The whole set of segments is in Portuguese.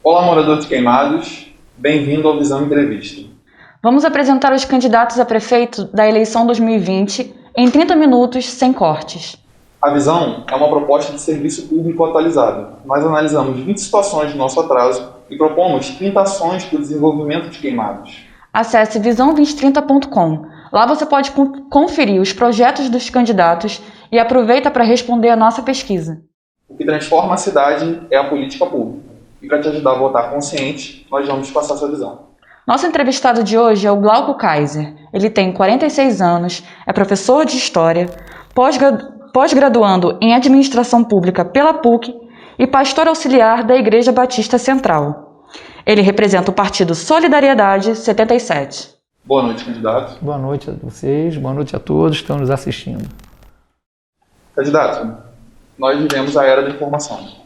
Olá, morador de Queimados, bem-vindo ao Visão Entrevista. Vamos apresentar os candidatos a prefeito da eleição 2020 em 30 minutos, sem cortes. A Visão é uma proposta de serviço público atualizado. Nós analisamos 20 situações do nosso atraso e propomos 30 ações para o desenvolvimento de Queimados. Acesse visão2030.com. Lá você pode conferir os projetos dos candidatos e aproveita para responder a nossa pesquisa. O que transforma a cidade é a política pública. E para te ajudar a votar consciente, nós vamos passar sua visão. Nosso entrevistado de hoje é o Glauco Kaiser. Ele tem 46 anos, é professor de História, pós-graduando em Administração Pública pela PUC e pastor auxiliar da Igreja Batista Central. Ele representa o partido Solidariedade 77. Boa noite, candidato. Boa noite a vocês, boa noite a todos que estão nos assistindo. Candidato, nós vivemos a era da informação.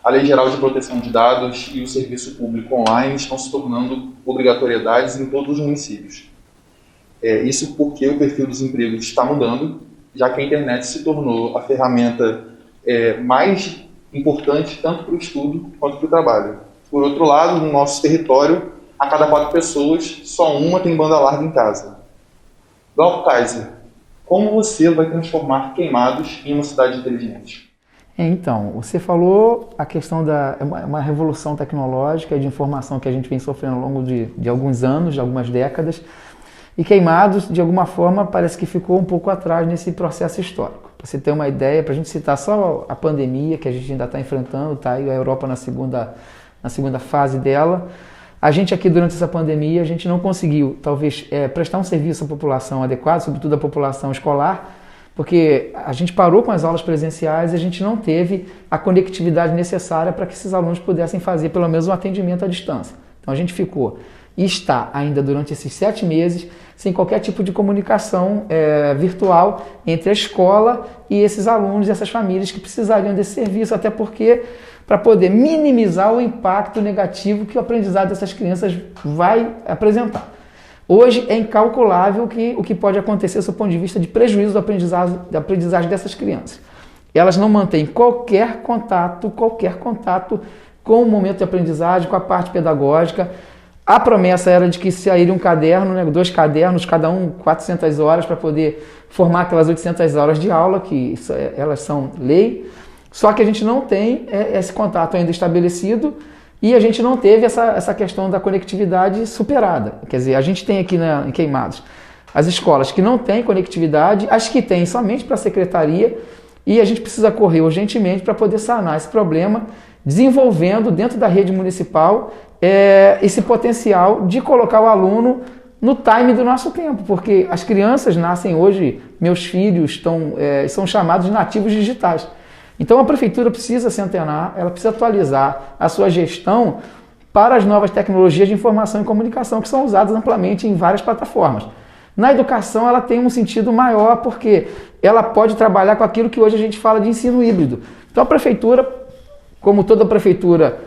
A Lei Geral de Proteção de Dados e o serviço público online estão se tornando obrigatoriedades em todos os municípios. Isso porque o perfil dos empregos está mudando, já que a internet se tornou a ferramenta mais importante tanto para o estudo quanto para o trabalho. Por outro lado, no nosso território, a cada 4 pessoas, só uma tem banda larga em casa. Glauco Kaiser, como você vai transformar Queimados em uma cidade inteligente? Então, você falou a questão da uma revolução tecnológica e de informação que a gente vem sofrendo ao longo de alguns anos, de algumas décadas, e Queimados, de alguma forma, parece que ficou um pouco atrás nesse processo histórico. Para você ter uma ideia, para a gente citar só a pandemia que a gente ainda está enfrentando, tá aí a Europa na segunda fase dela, a gente aqui durante essa pandemia, a gente não conseguiu, talvez, prestar um serviço à população adequado, sobretudo à população escolar, porque a gente parou com as aulas presenciais e a gente não teve a conectividade necessária para que esses alunos pudessem fazer pelo menos um atendimento à distância. Então a gente ficou e está ainda durante esses 7 meses sem qualquer tipo de comunicação virtual entre a escola e esses alunos e essas famílias que precisariam desse serviço, até porque para poder minimizar o impacto negativo que o aprendizado dessas crianças vai apresentar. Hoje é incalculável o que pode acontecer do ponto de vista de prejuízo da aprendizagem dessas crianças. Elas não mantêm qualquer contato com o momento de aprendizagem, com a parte pedagógica. A promessa era de que sairia um caderno, 2 cadernos, cada um 400 horas para poder formar aquelas 800 horas de aula, que elas são lei. Só que a gente não tem esse contato ainda estabelecido. E a gente não teve essa questão da conectividade superada. Quer dizer, a gente tem aqui em Queimados as escolas que não têm conectividade, as que têm somente para a secretaria, e a gente precisa correr urgentemente para poder sanar esse problema, desenvolvendo dentro da rede municipal esse potencial de colocar o aluno no time do nosso tempo, porque as crianças nascem hoje, meus filhos são chamados de nativos digitais. Então a prefeitura precisa se antenar, ela precisa atualizar a sua gestão para as novas tecnologias de informação e comunicação que são usadas amplamente em várias plataformas. Na educação ela tem um sentido maior porque ela pode trabalhar com aquilo que hoje a gente fala de ensino híbrido. Então a prefeitura, como toda prefeitura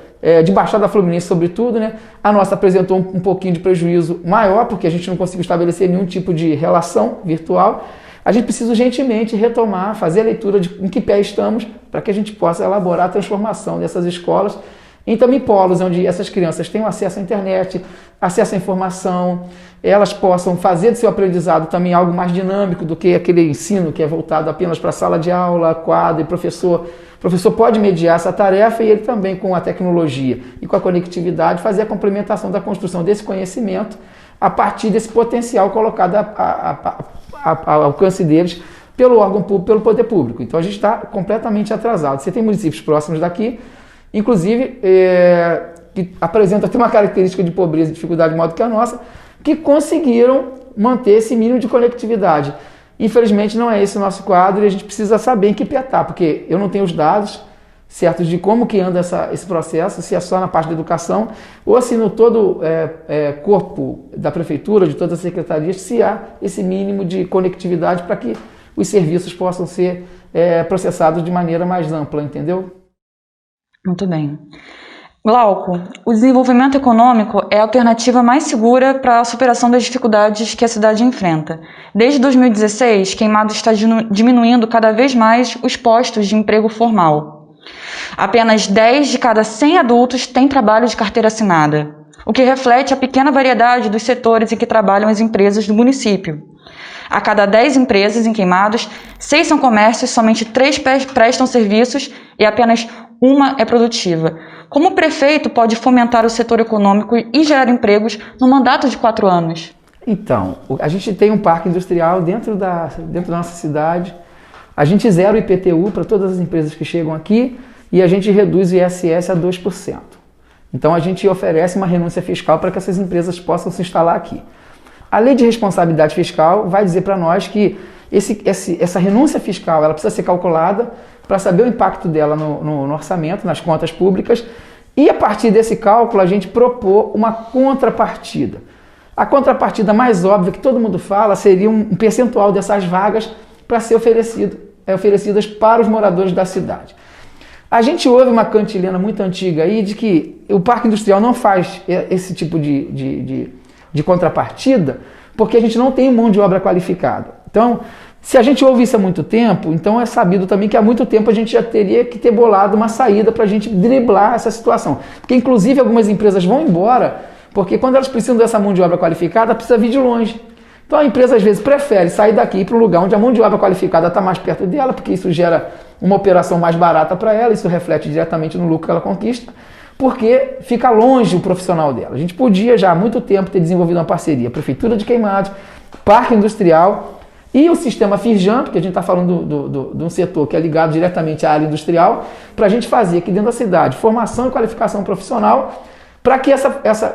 de Baixada Fluminense sobretudo, a nossa apresentou um pouquinho de prejuízo maior porque a gente não conseguiu estabelecer nenhum tipo de relação virtual. A gente precisa urgentemente retomar, fazer a leitura de em que pé estamos, para que a gente possa elaborar a transformação dessas escolas em também polos onde essas crianças tenham acesso à internet, acesso à informação, elas possam fazer do seu aprendizado também algo mais dinâmico do que aquele ensino que é voltado apenas para a sala de aula, quadro e professor. O professor pode mediar essa tarefa e ele também, com a tecnologia e com a conectividade, fazer a complementação da construção desse conhecimento a partir desse potencial colocado ao alcance deles pelo órgão público, pelo poder público. Então a gente está completamente atrasado. Você tem municípios próximos daqui, inclusive, que apresentam até uma característica de pobreza e dificuldade maior do que a nossa, que conseguiram manter esse mínimo de conectividade. Infelizmente não é esse o nosso quadro e a gente precisa saber em que pé está, porque eu não tenho os dados certos de como que anda esse processo, se é só na parte da educação ou se no todo corpo da prefeitura, de todas as secretarias, se há esse mínimo de conectividade para que os serviços possam ser processados de maneira mais ampla, entendeu? Muito bem. Glauco, o desenvolvimento econômico é a alternativa mais segura para a superação das dificuldades que a cidade enfrenta. Desde 2016, Queimados está diminuindo cada vez mais os postos de emprego formal. Apenas 10 de cada 100 adultos têm trabalho de carteira assinada, o que reflete a pequena variedade dos setores em que trabalham as empresas do município. A cada 10 empresas em Queimados, 6 são comércios, somente 3 prestam serviços e apenas uma é produtiva. Como o prefeito pode fomentar o setor econômico e gerar empregos no mandato de 4 anos? Então, a gente tem um parque industrial dentro da nossa cidade, a gente zera o IPTU para todas as empresas que chegam aqui e a gente reduz o ISS a 2%. Então a gente oferece uma renúncia fiscal para que essas empresas possam se instalar aqui. A lei de responsabilidade fiscal vai dizer para nós que essa renúncia fiscal ela precisa ser calculada para saber o impacto dela no orçamento, nas contas públicas, e a partir desse cálculo a gente propor uma contrapartida. A contrapartida mais óbvia que todo mundo fala seria um percentual dessas vagas para ser oferecidas para os moradores da cidade. A gente ouve uma cantilena muito antiga aí de que o parque industrial não faz esse tipo de contrapartida porque a gente não tem mão de obra qualificada. Então, se a gente ouve isso há muito tempo, então é sabido também que há muito tempo a gente já teria que ter bolado uma saída para a gente driblar essa situação. Porque, inclusive, algumas empresas vão embora porque quando elas precisam dessa mão de obra qualificada, precisa vir de longe. Então a empresa às vezes prefere sair daqui e ir para um lugar onde a mão de obra qualificada está mais perto dela, porque isso gera uma operação mais barata para ela, isso reflete diretamente no lucro que ela conquista, porque fica longe o profissional dela. A gente podia já há muito tempo ter desenvolvido uma parceria, Prefeitura de Queimados, Parque Industrial e o sistema Firjan, porque a gente está falando de um setor que é ligado diretamente à área industrial, para a gente fazer aqui dentro da cidade formação e qualificação profissional, para que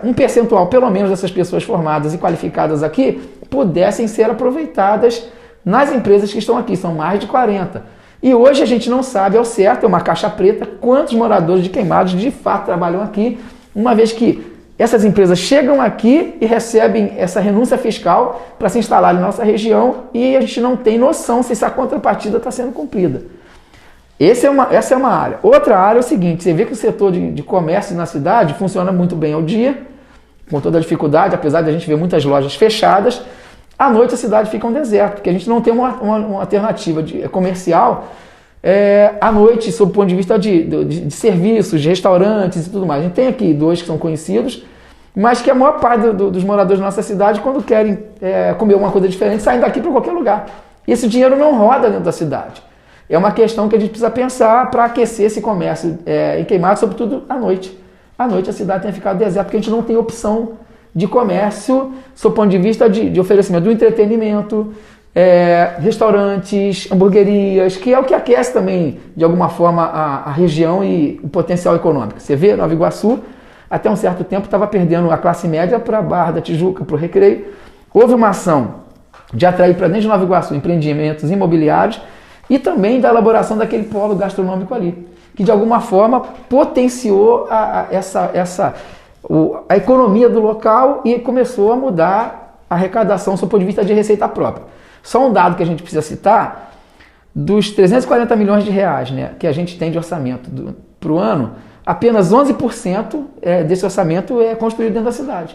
um percentual, pelo menos, dessas pessoas formadas e qualificadas aqui, pudessem ser aproveitadas nas empresas que estão aqui, são mais de 40. E hoje a gente não sabe ao certo, é uma caixa preta, quantos moradores de Queimados de fato trabalham aqui, uma vez que essas empresas chegam aqui e recebem essa renúncia fiscal para se instalar na nossa região e a gente não tem noção se essa contrapartida está sendo cumprida. Essa é uma área. Outra área é o seguinte, você vê que o setor de comércio na cidade funciona muito bem ao dia, com toda a dificuldade, apesar de a gente ver muitas lojas fechadas, à noite a cidade fica um deserto, porque a gente não tem uma alternativa comercial à noite, sob o ponto de vista de serviços, de restaurantes e tudo mais. A gente tem aqui 2 que são conhecidos, mas que a maior parte dos moradores da nossa cidade, quando querem comer alguma coisa diferente, saem daqui para qualquer lugar. E esse dinheiro não roda dentro da cidade. É uma questão que a gente precisa pensar para aquecer esse comércio em Queimados, sobretudo à noite. À noite a cidade tem ficado deserta porque a gente não tem opção de comércio, sob o ponto de vista de oferecimento do entretenimento, restaurantes, hamburguerias, que é o que aquece também, de alguma forma, a região e o potencial econômico. Você vê, Nova Iguaçu, até um certo tempo, estava perdendo a classe média para a Barra da Tijuca, para o Recreio. Houve uma ação de atrair para dentro de Nova Iguaçu empreendimentos imobiliários e também da elaboração daquele polo gastronômico ali, que de alguma forma potenciou a economia do local e começou a mudar a arrecadação do ponto de vista de receita própria. Só um dado que a gente precisa citar, dos 340 milhões de reais, né, que a gente tem de orçamento para o ano, apenas 11% desse orçamento é construído dentro da cidade.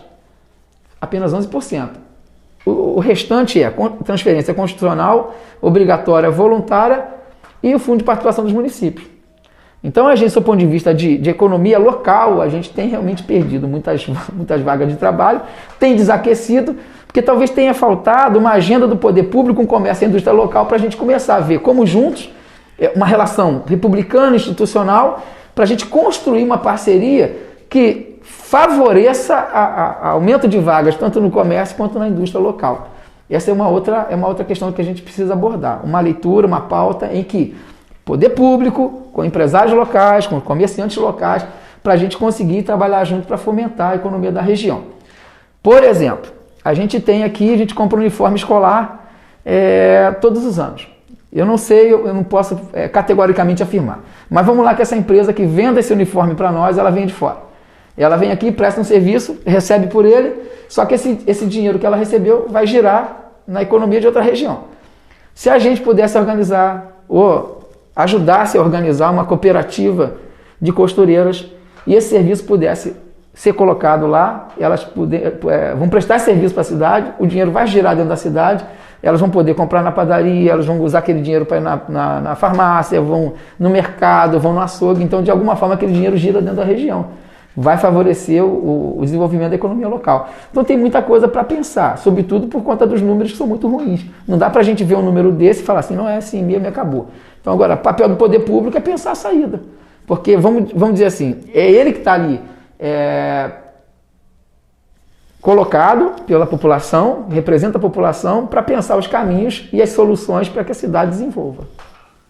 Apenas 11%. O restante é transferência constitucional, obrigatória, voluntária e o fundo de participação dos municípios. Então, a gente, do ponto de vista de economia local, a gente tem realmente perdido muitas vagas de trabalho, tem desaquecido, porque talvez tenha faltado uma agenda do poder público com o comércio e a indústria local para a gente começar a ver como juntos, uma relação republicana, institucional, para a gente construir uma parceria que favoreça a aumento de vagas, tanto no comércio quanto na indústria local. Essa é uma outra questão que a gente precisa abordar. Uma leitura, uma pauta em que poder público, com empresários locais, com comerciantes locais, para a gente conseguir trabalhar junto para fomentar a economia da região. Por exemplo, a gente compra um uniforme escolar todos os anos. Eu não sei, eu não posso categoricamente afirmar. Mas vamos lá que essa empresa que vende esse uniforme para nós, ela vem de fora. Ela vem aqui, presta um serviço, recebe por ele, só que esse dinheiro que ela recebeu vai girar na economia de outra região. Se a gente pudesse organizar ou ajudasse a organizar uma cooperativa de costureiras e esse serviço pudesse ser colocado lá, elas vão prestar serviço para a cidade, o dinheiro vai girar dentro da cidade, elas vão poder comprar na padaria, elas vão usar aquele dinheiro para ir na farmácia, vão no mercado, vão no açougue. Então, de alguma forma, aquele dinheiro gira dentro da região. Vai favorecer o desenvolvimento da economia local. Então, tem muita coisa para pensar, sobretudo por conta dos números que são muito ruins. Não dá para a gente ver um número desse e falar assim, não é assim mesmo e acabou. Então, agora, o papel do poder público é pensar a saída. Porque, vamos dizer assim, é ele que está ali colocado pela população, representa a população para pensar os caminhos e as soluções para que a cidade desenvolva.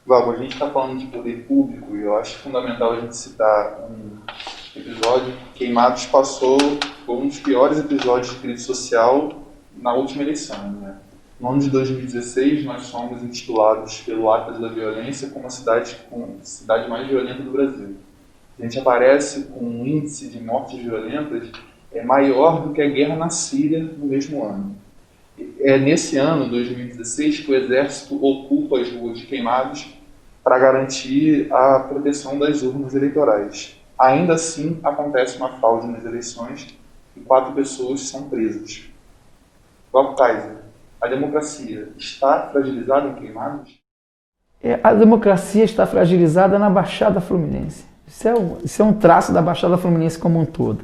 Valgo, a gente está falando de poder público e eu acho fundamental a gente citar um episódio. Queimados passou por um dos piores episódios de crise social na última eleição, né? No ano de 2016, nós fomos intitulados pelo Atlas da Violência como a cidade mais violenta do Brasil. A gente aparece com um índice de mortes violentas maior do que a guerra na Síria no mesmo ano. É nesse ano, 2016, que o Exército ocupa as ruas de Queimados para garantir a proteção das urnas eleitorais. Ainda assim, acontece uma fraude nas eleições e 4 pessoas são presas. Valgo Kaiser, a democracia está fragilizada em Queimados? A democracia está fragilizada na Baixada Fluminense. Isso é um traço da Baixada Fluminense como um todo.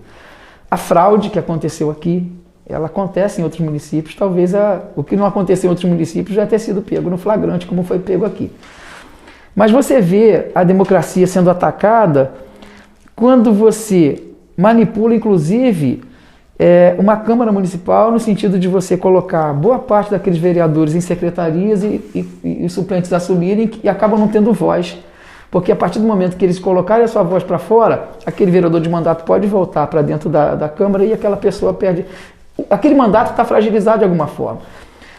A fraude que aconteceu aqui, ela acontece em outros municípios. Talvez o que não aconteceu em outros municípios já tenha sido pego no flagrante, como foi pego aqui. Mas você vê a democracia sendo atacada quando você manipula, inclusive, uma Câmara Municipal no sentido de você colocar boa parte daqueles vereadores em secretarias e os suplentes assumirem e acabam não tendo voz. Porque a partir do momento que eles colocarem a sua voz para fora, aquele vereador de mandato pode voltar para dentro da Câmara e aquela pessoa perde. Aquele mandato está fragilizado de alguma forma.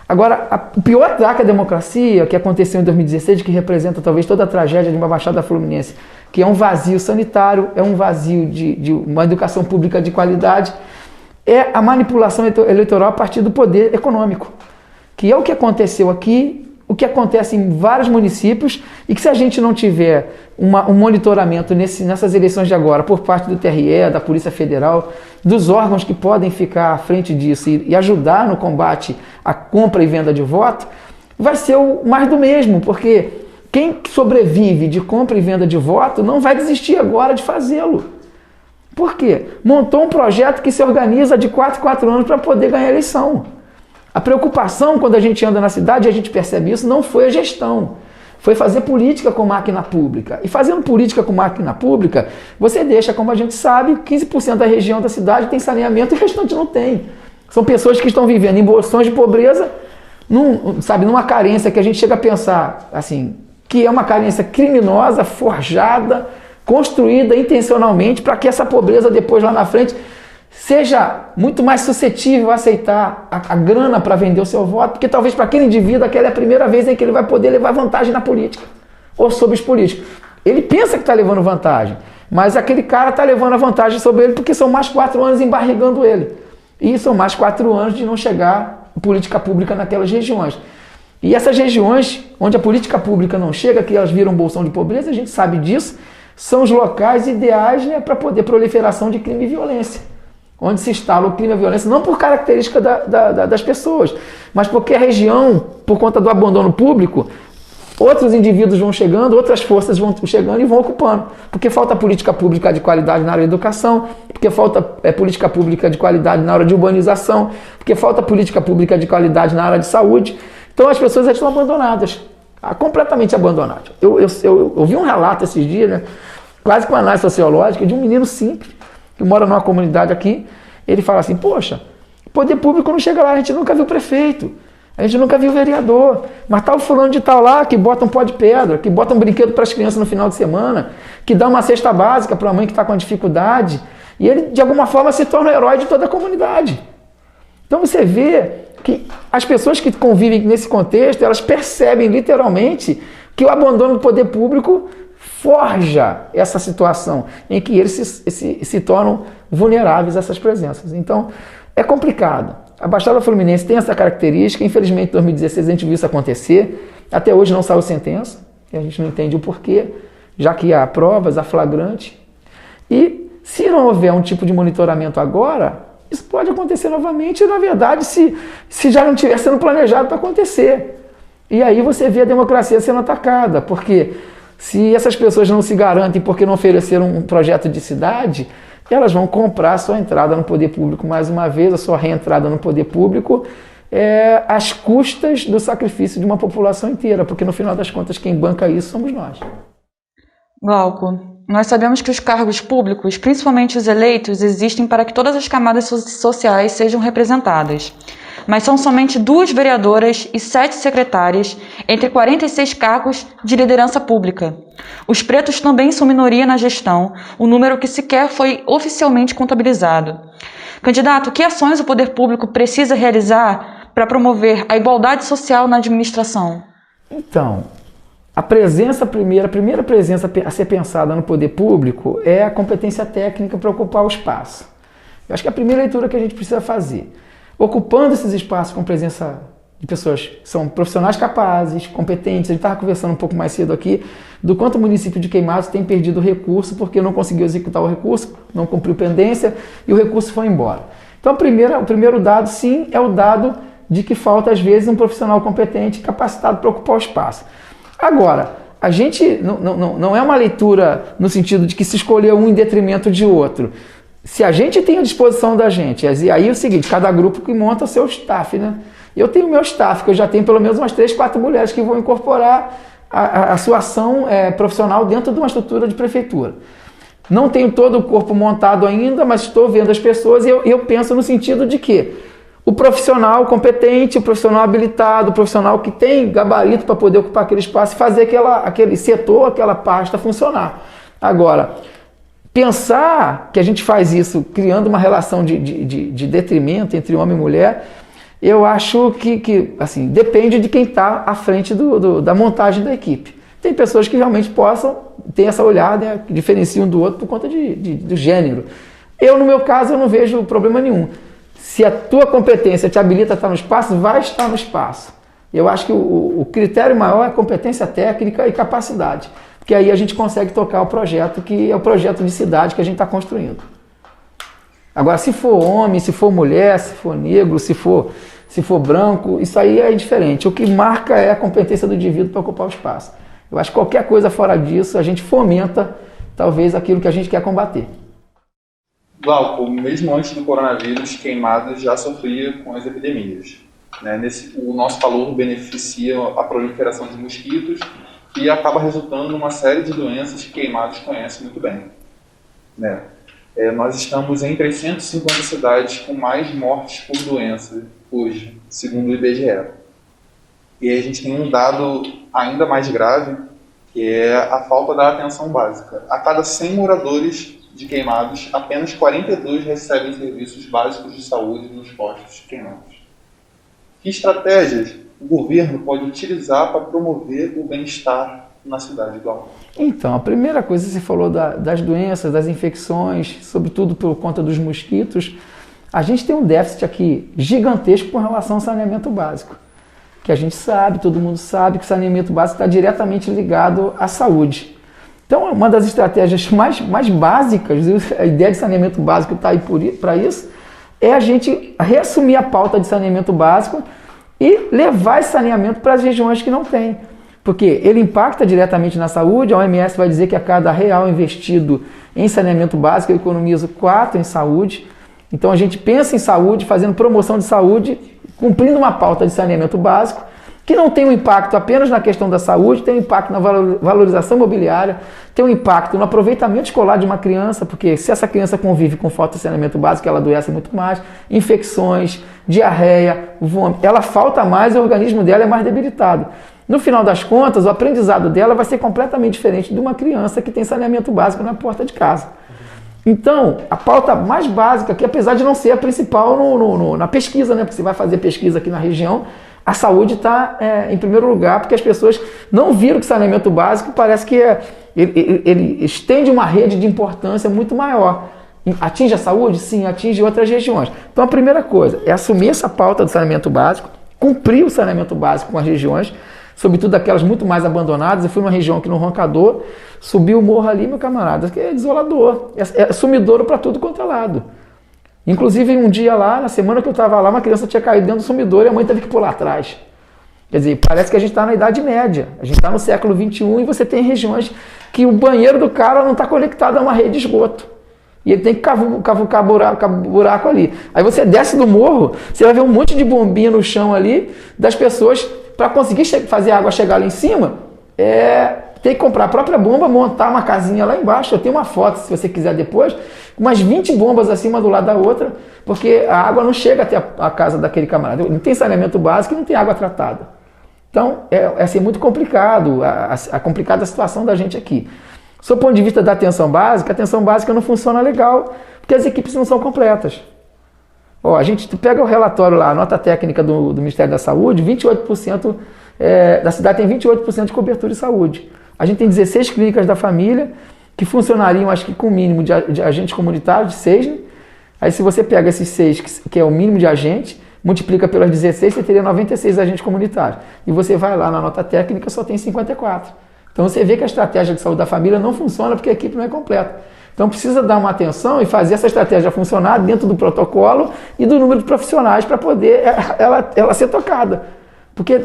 Agora, o pior ataque à democracia que aconteceu em 2016, que representa talvez toda a tragédia de uma Baixada Fluminense, que é um vazio sanitário, é um vazio de uma educação pública de qualidade, é a manipulação eleitoral a partir do poder econômico, que é o que aconteceu aqui, o que acontece em vários municípios, e que se a gente não tiver um monitoramento nessas eleições de agora por parte do TRE, da Polícia Federal, dos órgãos que podem ficar à frente disso e ajudar no combate à compra e venda de voto, vai ser o mais do mesmo, porque quem sobrevive de compra e venda de voto não vai desistir agora de fazê-lo. Por quê? Montou um projeto que se organiza de 4 em 4 anos para poder ganhar a eleição. A preocupação, quando a gente anda na cidade, a gente percebe isso, não foi a gestão. Foi fazer política com máquina pública. E fazendo política com máquina pública, você deixa, como a gente sabe, 15% da região da cidade tem saneamento e o restante não tem. São pessoas que estão vivendo em bolsões de pobreza, numa carência que a gente chega a pensar, assim, que é uma carência criminosa, forjada, construída intencionalmente para que essa pobreza depois lá na frente seja muito mais suscetível a aceitar a grana para vender o seu voto, porque talvez para aquele indivíduo aquela é a primeira vez em que ele vai poder levar vantagem na política, ou sobre os políticos. Ele pensa que está levando vantagem, mas aquele cara está levando a vantagem sobre ele porque são mais 4 anos embarrigando ele. E são mais 4 anos de não chegar política pública naquelas regiões. E essas regiões onde a política pública não chega, que elas viram bolsão de pobreza, a gente sabe disso, são os locais ideais, né, para poder proliferação de crime e violência. Onde se instala o crime e a violência, não por característica das pessoas, mas porque a região, por conta do abandono público, outros indivíduos vão chegando, outras forças vão chegando e vão ocupando. Porque falta política pública de qualidade na área de educação, porque falta política pública de qualidade na área de urbanização, porque falta política pública de qualidade na área de saúde. Então as pessoas estão abandonadas, completamente abandonadas. Eu vi um relato esses dias, né, quase com análise sociológica, de um menino simples, que mora numa comunidade aqui. Ele fala assim, poxa, o poder público não chega lá, a gente nunca viu prefeito, a gente nunca viu vereador, mas tá o fulano de tal lá que bota um pó de pedra, que bota um brinquedo para as crianças no final de semana, que dá uma cesta básica para a mãe que está com dificuldade, e ele de alguma forma se torna o herói de toda a comunidade. Então você vê que as pessoas que convivem nesse contexto, elas percebem literalmente que o abandono do poder público forja essa situação em que eles se tornam vulneráveis a essas presenças. Então, é complicado. A Baixada Fluminense tem essa característica. Infelizmente, em 2016 a gente viu isso acontecer. Até hoje não saiu sentença, e a gente não entende o porquê, já que há provas, há flagrante. E se não houver um tipo de monitoramento agora, isso pode acontecer novamente, na verdade, se já não estiver sendo planejado para acontecer. E aí você vê a democracia sendo atacada, porque se essas pessoas não se garantem porque não ofereceram um projeto de cidade, elas vão comprar a sua entrada no poder público mais uma vez, a sua reentrada no poder público, às custas do sacrifício de uma população inteira, porque no final das contas quem banca isso somos nós. Glauco, nós sabemos que os cargos públicos, principalmente os eleitos, existem para que todas as camadas sociais sejam representadas. Mas são somente 2 vereadoras e 7 secretárias entre 46 cargos de liderança pública. Os pretos também são minoria na gestão, um número que sequer foi oficialmente contabilizado. Candidato, que ações o poder público precisa realizar para promover a igualdade social na administração? Então, a primeira presença a ser pensada no poder público é a competência técnica para ocupar o espaço. Eu acho que é a primeira leitura que a gente precisa fazer. Ocupando esses espaços com presença de pessoas que são profissionais capazes, competentes. A gente estava conversando um pouco mais cedo aqui do quanto o município de Queimados tem perdido recurso porque não conseguiu executar o recurso, não cumpriu pendência e o recurso foi embora. Então, o primeiro dado, sim, é o dado de que falta, às vezes, um profissional competente capacitado para ocupar o espaço. Agora, a gente não é uma leitura no sentido de que se escolheu um em detrimento de outro. Se a gente tem à disposição da gente, e aí é o seguinte, cada grupo que monta o seu staff, né? Eu tenho o meu staff, que eu já tenho pelo menos umas 3, 4 mulheres que vão incorporar a sua ação profissional dentro de uma estrutura de prefeitura. Não tenho todo o corpo montado ainda, mas estou vendo as pessoas e eu penso no sentido de que o profissional competente, o profissional habilitado, o profissional que tem gabarito para poder ocupar aquele espaço e fazer aquele setor, aquela pasta funcionar. Agora, pensar que a gente faz isso criando uma relação de detrimento entre homem e mulher, eu acho que assim, depende de quem está à frente da montagem da equipe. Tem pessoas que realmente possam ter essa olhada, que diferenciam um do outro por conta do gênero. Eu, no meu caso, eu não vejo problema nenhum. Se a tua competência te habilita a estar no espaço, vai estar no espaço. Eu acho que o critério maior é competência técnica e capacidade. Porque aí a gente consegue tocar o projeto, que é o projeto de cidade que a gente está construindo. Agora, se for homem, se for mulher, se for negro, se for branco, isso aí é diferente. O que marca é a competência do indivíduo para ocupar o espaço. Eu acho que qualquer coisa fora disso, a gente fomenta, talvez, aquilo que a gente quer combater. Glauco, mesmo antes do coronavírus, Queimados já sofria com as epidemias. O nosso calor beneficia a proliferação de mosquitos e acaba resultando numa série de doenças que Queimados conhece muito bem. Nós estamos em 350 cidades com mais mortes por doença hoje, segundo o IBGE. E aí a gente tem um dado ainda mais grave, que é a falta da atenção básica. A cada 100 moradores de Queimados, apenas 42 recebem serviços básicos de saúde nos postos de Queimados. Que estratégias o governo pode utilizar para promover o bem-estar na cidade de Glauco? Então, a primeira coisa que você falou das doenças, das infecções, sobretudo por conta dos mosquitos, a gente tem um déficit aqui gigantesco com relação ao saneamento básico. Que a gente sabe, todo mundo sabe que o saneamento básico está diretamente ligado à saúde. Então, uma das estratégias mais básicas, a ideia de saneamento básico está aí para isso, é a gente reassumir a pauta de saneamento básico e levar esse saneamento para as regiões que não têm. Porque ele impacta diretamente na saúde, a OMS vai dizer que a cada real investido em saneamento básico, eu economizo 4 em saúde. Então a gente pensa em saúde, fazendo promoção de saúde, cumprindo uma pauta de saneamento básico, que não tem um impacto apenas na questão da saúde, tem um impacto na valorização imobiliária, tem um impacto no aproveitamento escolar de uma criança, porque se essa criança convive com falta de saneamento básico, ela adoece muito mais, infecções, diarreia, vômito, ela falta mais e o organismo dela é mais debilitado. No final das contas, o aprendizado dela vai ser completamente diferente de uma criança que tem saneamento básico na porta de casa. Então, a pauta mais básica, que apesar de não ser a principal na pesquisa, porque você vai fazer pesquisa aqui na região, a saúde está em primeiro lugar, porque as pessoas não viram que saneamento básico parece que ele estende uma rede de importância muito maior. Atinge a saúde? Sim, atinge outras regiões. Então, a primeira coisa é assumir essa pauta do saneamento básico, cumprir o saneamento básico com as regiões, sobretudo aquelas muito mais abandonadas. Eu fui numa região aqui no Roncador, subi o morro ali, meu camarada, que é desolador, é sumidouro para tudo quanto é lado. Inclusive, um dia lá, na semana que eu estava lá, uma criança tinha caído dentro do sumidor e a mãe teve que pular atrás. Quer dizer, parece que a gente está na Idade Média, a gente está no século XXI e você tem regiões que o banheiro do cara não está conectado a uma rede de esgoto. E ele tem que cavucar buraco ali. Aí você desce do morro, você vai ver um monte de bombinha no chão ali, das pessoas, para conseguir fazer a água chegar lá em cima, tem que comprar a própria bomba, montar uma casinha lá embaixo. Eu tenho uma foto, se você quiser depois, umas 20 bombas acima do lado da outra, porque a água não chega até a casa daquele camarada. Não tem saneamento básico e não tem água tratada. Então, é assim, muito complicado, complicada a situação da gente aqui. Do ponto de vista da atenção básica, a atenção básica não funciona legal, porque as equipes não são completas. A gente pega o relatório lá, a nota técnica do Ministério da Saúde, 28% da cidade tem 28% de cobertura de saúde. A gente tem 16 clínicas da família, que funcionariam, acho que com o mínimo de agentes comunitários, de 6, né? Aí se você pega esses 6, que é o mínimo de agente, multiplica pelas 16, você teria 96 agentes comunitários. E você vai lá na nota técnica, só tem 54. Então você vê que a estratégia de saúde da família não funciona porque a equipe não é completa. Então precisa dar uma atenção e fazer essa estratégia funcionar dentro do protocolo e do número de profissionais para poder ela ser tocada. Porque,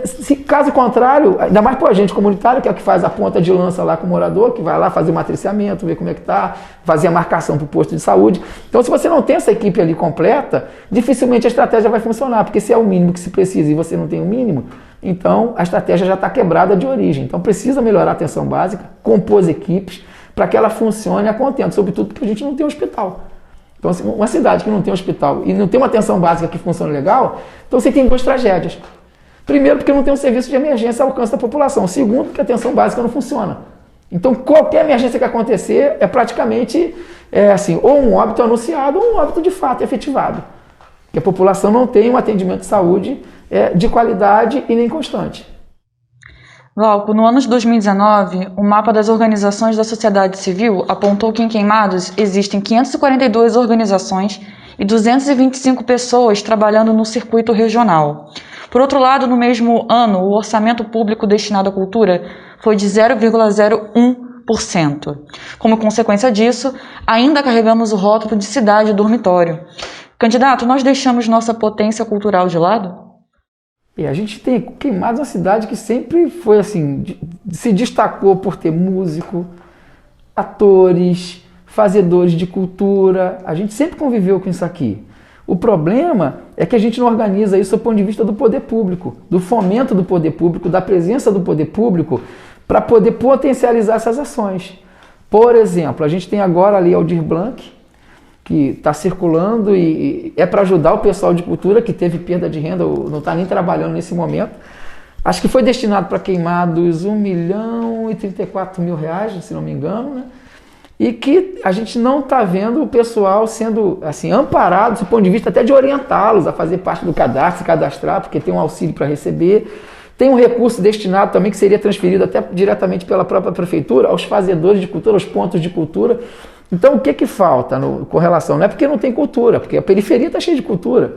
caso contrário, ainda mais para o agente comunitário, que é o que faz a ponta de lança lá com o morador, que vai lá fazer o matriciamento, ver como é que está, fazer a marcação para o posto de saúde. Então, se você não tem essa equipe ali completa, dificilmente a estratégia vai funcionar, porque se é o mínimo que se precisa e você não tem o mínimo, então a estratégia já está quebrada de origem. Então, precisa melhorar a atenção básica, compor as equipes, para que ela funcione a contento, sobretudo porque a gente não tem hospital. Então, uma cidade que não tem hospital e não tem uma atenção básica que funcione legal, então você tem duas tragédias. Primeiro, porque não tem um serviço de emergência ao alcance da população. Segundo, porque a atenção básica não funciona. Então, qualquer emergência que acontecer é praticamente ou um óbito anunciado ou um óbito de fato efetivado. Porque a população não tem um atendimento de saúde de qualidade e nem constante. Glauco, no ano de 2019, o mapa das organizações da sociedade civil apontou que em Queimados existem 542 organizações e 225 pessoas trabalhando no circuito regional. Por outro lado, no mesmo ano, o orçamento público destinado à cultura foi de 0,01%. Como consequência disso, ainda carregamos o rótulo de cidade dormitório. Candidato, nós deixamos nossa potência cultural de lado? A gente tem Queimados, uma cidade que sempre foi assim, se destacou por ter músico, atores, fazedores de cultura. A gente sempre conviveu com isso aqui. O problema é que a gente não organiza isso do ponto de vista do poder público, do fomento do poder público, da presença do poder público, para poder potencializar essas ações. Por exemplo, a gente tem agora a Lei Aldir Blanc, que está circulando e é para ajudar o pessoal de cultura que teve perda de renda, não está nem trabalhando nesse momento. Acho que foi destinado para Queimados R$1.034.000, se não me engano, né? E que a gente não está vendo o pessoal sendo assim, amparado do ponto de vista até de orientá-los a fazer parte do cadastro, se cadastrar, porque tem um auxílio para receber. Tem um recurso destinado também que seria transferido até diretamente pela própria prefeitura aos fazedores de cultura, aos pontos de cultura. Então o que falta com relação? Não é porque não tem cultura, porque a periferia está cheia de cultura.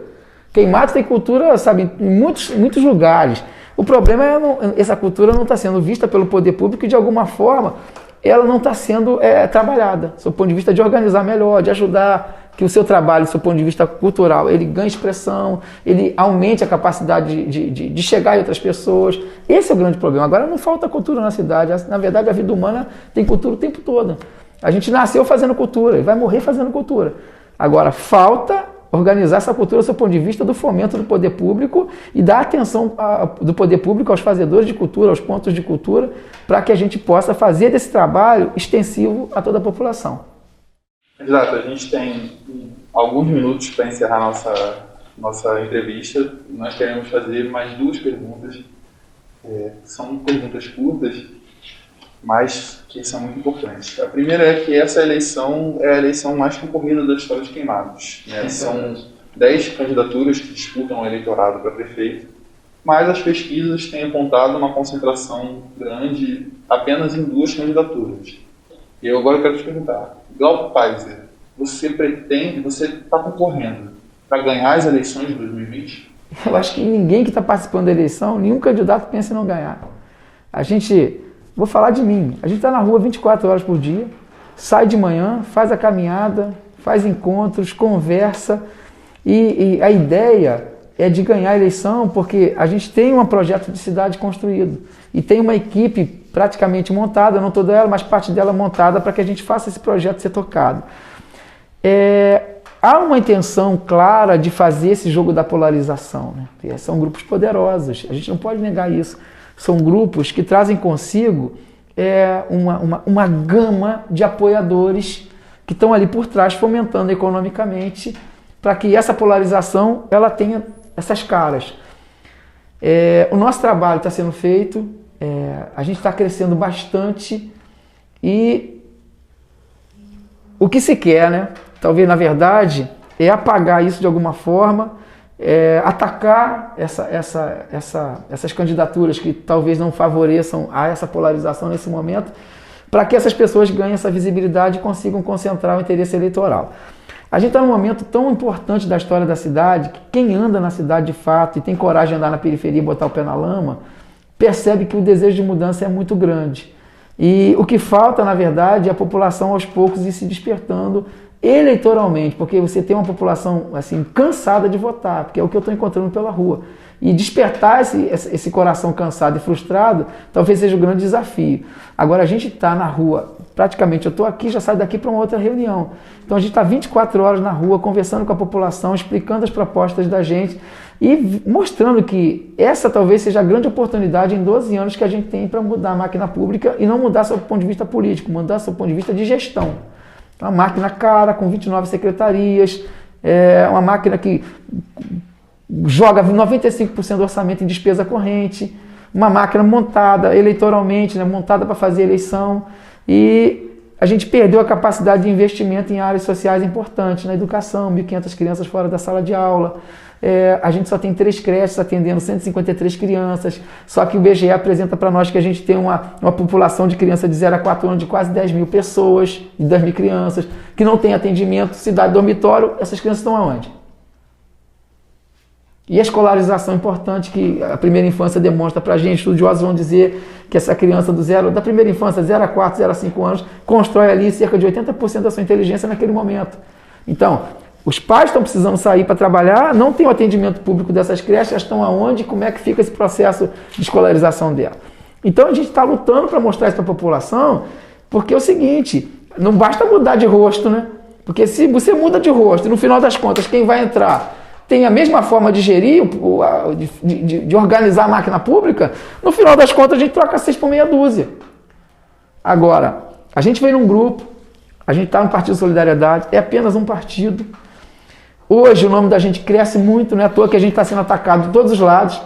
Queimados tem cultura, sabe, em muitos lugares. O problema é que essa cultura não está sendo vista pelo poder público e de alguma forma ela não está sendo trabalhada, do ponto de vista de organizar melhor, de ajudar que o seu trabalho, do seu ponto de vista cultural, ele ganhe expressão, ele aumente a capacidade de chegar em outras pessoas. Esse é o grande problema. Agora não falta cultura na cidade, na verdade a vida humana tem cultura o tempo todo. A gente nasceu fazendo cultura e vai morrer fazendo cultura. Agora falta organizar essa cultura do seu ponto de vista do fomento do poder público e da atenção do poder público aos fazedores de cultura, aos pontos de cultura, para que a gente possa fazer desse trabalho extensivo a toda a população. Candidato, a gente tem alguns minutos para encerrar nossa entrevista. Nós queremos fazer mais duas perguntas. São perguntas curtas, mas que são muito importantes. A primeira é que essa eleição é a eleição mais concorrida da história de Queimados, né? São 10 candidaturas que disputam o eleitorado para prefeito, mas as pesquisas têm apontado uma concentração grande apenas em 2 candidaturas. E eu agora quero te perguntar, Glauco Paiser, você está concorrendo para ganhar as eleições de 2020? Eu acho que ninguém que está participando da eleição, nenhum candidato pensa em não ganhar. Vou falar de mim, a gente está na rua 24 horas por dia, sai de manhã, faz a caminhada, faz encontros, conversa e a ideia é de ganhar a eleição porque a gente tem um projeto de cidade construído e tem uma equipe praticamente montada, não toda ela, mas parte dela montada para que a gente faça esse projeto ser tocado. Há uma intenção clara de fazer esse jogo da polarização, né? São grupos poderosos, a gente não pode negar isso. São grupos que trazem consigo uma gama de apoiadores que estão ali por trás fomentando economicamente para que essa polarização ela tenha essas caras. O nosso trabalho está sendo feito, a gente está crescendo bastante e o que se quer, né? Talvez na verdade é apagar isso de alguma forma, atacar essas candidaturas que talvez não favoreçam a essa polarização nesse momento, para que essas pessoas ganhem essa visibilidade e consigam concentrar o interesse eleitoral. A gente está num momento tão importante da história da cidade que quem anda na cidade de fato e tem coragem de andar na periferia e botar o pé na lama, percebe que o desejo de mudança é muito grande. E o que falta, na verdade, é a população aos poucos ir se despertando eleitoralmente, porque você tem uma população assim cansada de votar, porque é o que eu estou encontrando pela rua. E despertar esse coração cansado e frustrado talvez seja o grande desafio. Agora a gente está na rua, praticamente eu estou aqui, já saio daqui para uma outra reunião. Então a gente está 24 horas na rua, conversando com a população, explicando as propostas da gente e mostrando que essa talvez seja a grande oportunidade em 12 anos que a gente tem para mudar a máquina pública e não mudar só do ponto de vista político, mudar só do ponto de vista de gestão. Uma máquina cara, com 29 secretarias, uma máquina que joga 95% do orçamento em despesa corrente, uma máquina montada eleitoralmente, né, montada para fazer eleição, e a gente perdeu a capacidade de investimento em áreas sociais importantes, na educação, 1.500 crianças fora da sala de aula, a gente só tem 3 creches atendendo 153 crianças, só que o IBGE apresenta para nós que a gente tem uma população de crianças de 0 a 4 anos de quase 10 mil pessoas, de 10 mil crianças, que não tem atendimento, cidade dormitório, essas crianças estão aonde? E a escolarização importante que a primeira infância demonstra para a gente, estudiosos vão dizer que essa criança da primeira infância, 0 a 4, 0 a 5 anos, constrói ali cerca de 80% da sua inteligência naquele momento. Então, os pais estão precisando sair para trabalhar, não tem o atendimento público dessas creches, elas estão aonde, como é que fica esse processo de escolarização dela. Então a gente está lutando para mostrar isso para a população, porque é o seguinte, não basta mudar de rosto, né? Porque se você muda de rosto e no final das contas quem vai entrar tem a mesma forma de gerir, de organizar a máquina pública, no final das contas a gente troca 6 por meia dúzia. Agora, a gente veio num grupo, a gente está no Partido Solidariedade, é apenas um partido. Hoje o nome da gente cresce muito, não é à toa que a gente está sendo atacado de todos os lados.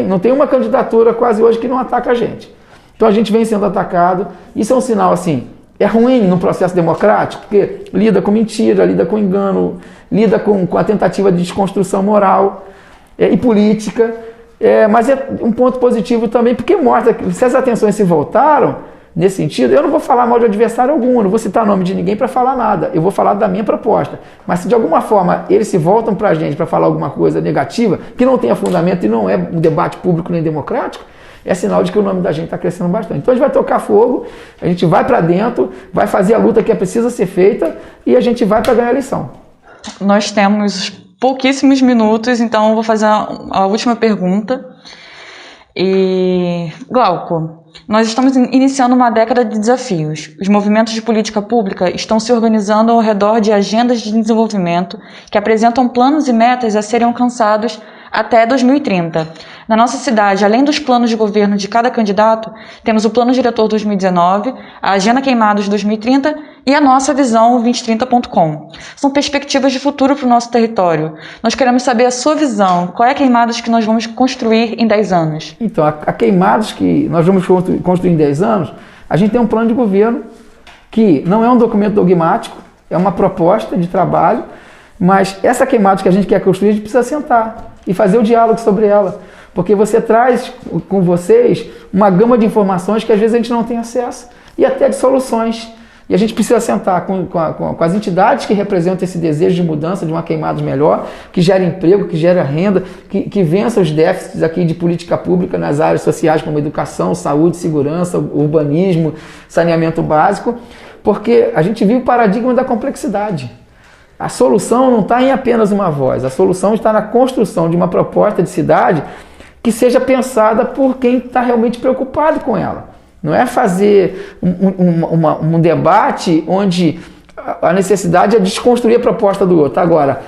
Não tem uma candidatura quase hoje que não ataca a gente. Então a gente vem sendo atacado, isso é um sinal assim, é ruim no processo democrático, porque lida com mentira, lida com engano, lida com a tentativa de desconstrução moral e política, mas é um ponto positivo também, porque mostra que se as atenções se voltaram nesse sentido, eu não vou falar mal de adversário algum, não vou citar nome de ninguém para falar nada, eu vou falar da minha proposta, mas se de alguma forma eles se voltam para a gente para falar alguma coisa negativa, que não tenha fundamento e não é um debate público nem democrático, é sinal de que o nome da gente está crescendo bastante. Então a gente vai tocar fogo, a gente vai para dentro, vai fazer a luta que precisa ser feita e a gente vai para ganhar a eleição. Nós temos pouquíssimos minutos, então eu vou fazer a última pergunta. Glauco, nós estamos iniciando uma década de desafios. Os movimentos de política pública estão se organizando ao redor de agendas de desenvolvimento que apresentam planos e metas a serem alcançados até 2030. Na nossa cidade, além dos planos de governo de cada candidato, temos o Plano Diretor 2019, a Agenda Queimados 2030 e a nossa visão 2030.com. São perspectivas de futuro para o nosso território. Nós queremos saber a sua visão. Qual é a Queimados que nós vamos construir em 10 anos? Então, a Queimados que nós vamos construir em 10 anos, a gente tem um plano de governo que não é um documento dogmático, é uma proposta de trabalho, mas essa Queimados que a gente quer construir, a gente precisa sentar e fazer o diálogo sobre ela. Porque você traz com vocês uma gama de informações que às vezes a gente não tem acesso e até de soluções. E a gente precisa sentar com as entidades que representam esse desejo de mudança, de uma Queimados melhor, que gera emprego, que gera renda, que vença os déficits aqui de política pública nas áreas sociais como educação, saúde, segurança, urbanismo, saneamento básico, porque a gente vive o paradigma da complexidade. A solução não está em apenas uma voz, a solução está na construção de uma proposta de cidade que seja pensada por quem está realmente preocupado com ela. Não é fazer um debate onde a necessidade é desconstruir a proposta do outro. Agora,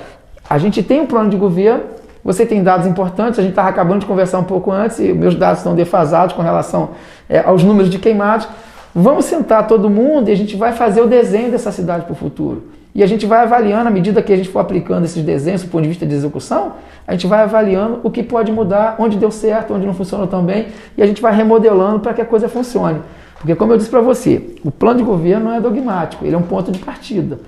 a gente tem um plano de governo, você tem dados importantes, a gente estava acabando de conversar um pouco antes e meus dados estão defasados com relação aos números de queimados. Vamos sentar todo mundo e a gente vai fazer o desenho dessa cidade para o futuro. E a gente vai avaliando, à medida que a gente for aplicando esses desenhos do ponto de vista de execução, a gente vai avaliando o que pode mudar, onde deu certo, onde não funcionou tão bem, e a gente vai remodelando para que a coisa funcione. Porque, como eu disse para você, o plano de governo não é dogmático, ele é um ponto de partida.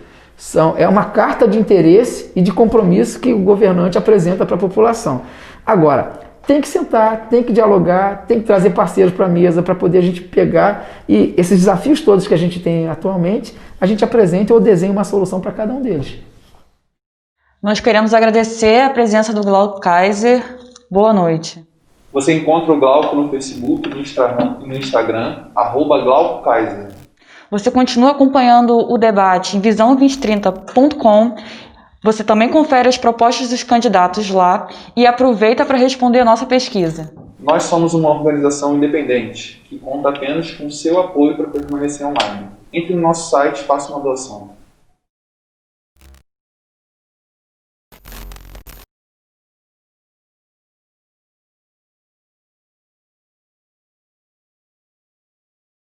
É uma carta de interesse e de compromisso que o governante apresenta para a população. Agora, tem que sentar, tem que dialogar, tem que trazer parceiros para a mesa para poder a gente pegar e esses desafios todos que a gente tem atualmente, a gente apresenta ou desenha uma solução para cada um deles. Nós queremos agradecer a presença do Glauco Kaiser. Boa noite. Você encontra o Glauco no Facebook e no Instagram, @GlaucoKaiser. Você continua acompanhando o debate em visão2030.com. Você também confere as propostas dos candidatos lá e aproveita para responder a nossa pesquisa. Nós somos uma organização independente que conta apenas com seu apoio para permanecer online. Entre no nosso site e faça uma doação.